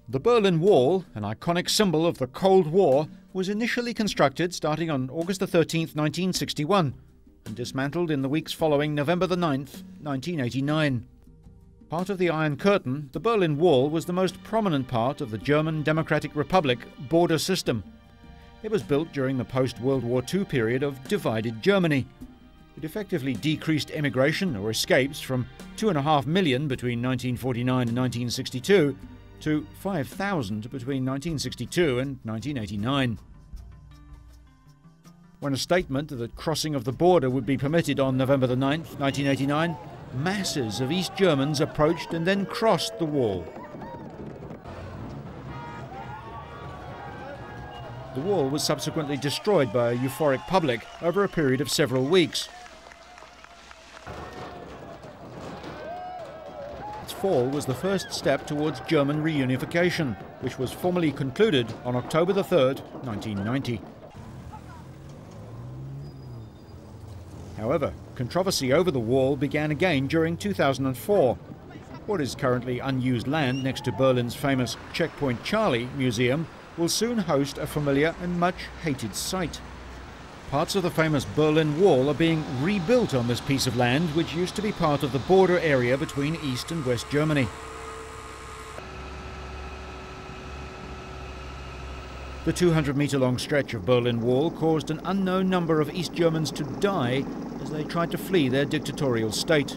The Berlin Wall, an iconic symbol of the Cold War, was initially constructed starting on August 13, 1961, and dismantled in the weeks following November 9, 1989. Part of the Iron Curtain, the Berlin Wall was the most prominent part of the German Democratic Republic border system. It was built during the post-World War II period of divided Germany. It effectively decreased emigration or escapes from 2.5 million between 1949 and 1962 to 5,000 between 1962 and 1989. When a statement that crossing of the border would be permitted on November 9, 1989, masses of East Germans approached and then crossed the wall. The wall was subsequently destroyed by a euphoric public over a period of several weeks. Its fall was the first step towards German reunification, which was formally concluded on October 3, 1990. However, controversy over the wall began again during 2004. What is currently unused land next to Berlin's famous Checkpoint Charlie Museum will soon host a familiar and much hated site. Parts of the famous Berlin Wall are being rebuilt on this piece of land, which used to be part of the border area between East and West Germany. The 200-metre-long stretch of Berlin Wall caused an unknown number of East Germans to die as they tried to flee their dictatorial state.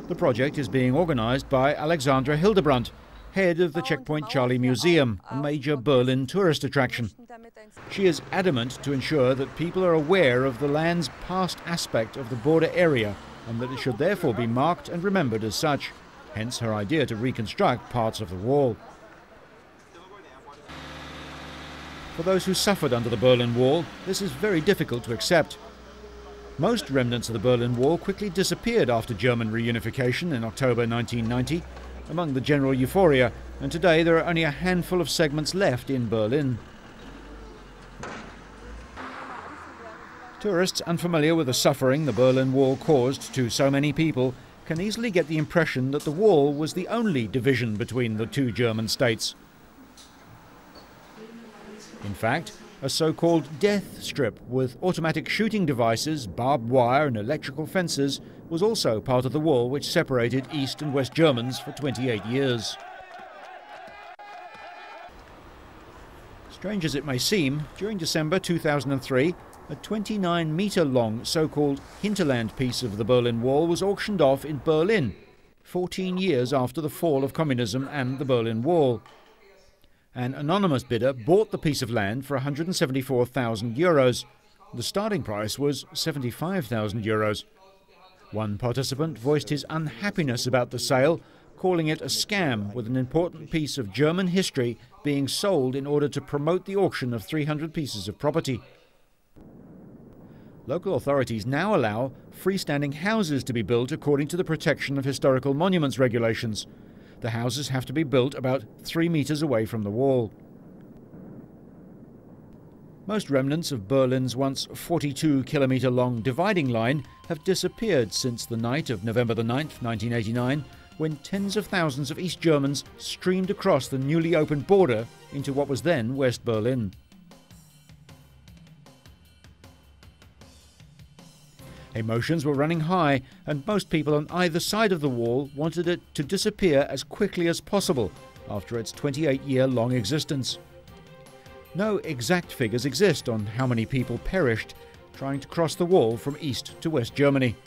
The project is being organised by Alexandra Hildebrandt, head of the Checkpoint Charlie Museum, a major Berlin tourist attraction. She is adamant to ensure that people are aware of the land's past aspect of the border area and that it should therefore be marked and remembered as such, hence her idea to reconstruct parts of the wall. For those who suffered under the Berlin Wall, this is very difficult to accept. Most remnants of the Berlin Wall quickly disappeared after German reunification in October 1990, among the general euphoria, and today there are only a handful of segments left in Berlin. Tourists unfamiliar with the suffering the Berlin Wall caused to so many people can easily get the impression that the wall was the only division between the two German states. In fact, a so-called death strip with automatic shooting devices, barbed wire and electrical fences was also part of the wall which separated East and West Germans for 28 years. Strange as it may seem, during December 2003, a 29-metre-long so-called hinterland piece of the Berlin Wall was auctioned off in Berlin, 14 years after the fall of communism and the Berlin Wall. An anonymous bidder bought the piece of land for 174,000 euros. The starting price was 75,000 euros. One participant voiced his unhappiness about the sale, calling it a scam with an important piece of German history being sold in order to promote the auction of 300 pieces of property. Local authorities now allow freestanding houses to be built according to the Protection of Historical Monuments regulations. The houses have to be built about 3 meters away from the wall. Most remnants of Berlin's once 42-kilometer-long dividing line have disappeared since the night of November 9, 1989, when tens of thousands of East Germans streamed across the newly opened border into what was then West Berlin. Emotions were running high, and most people on either side of the wall wanted it to disappear as quickly as possible after its 28-year-long existence. No exact figures exist on how many people perished trying to cross the wall from East to West Germany.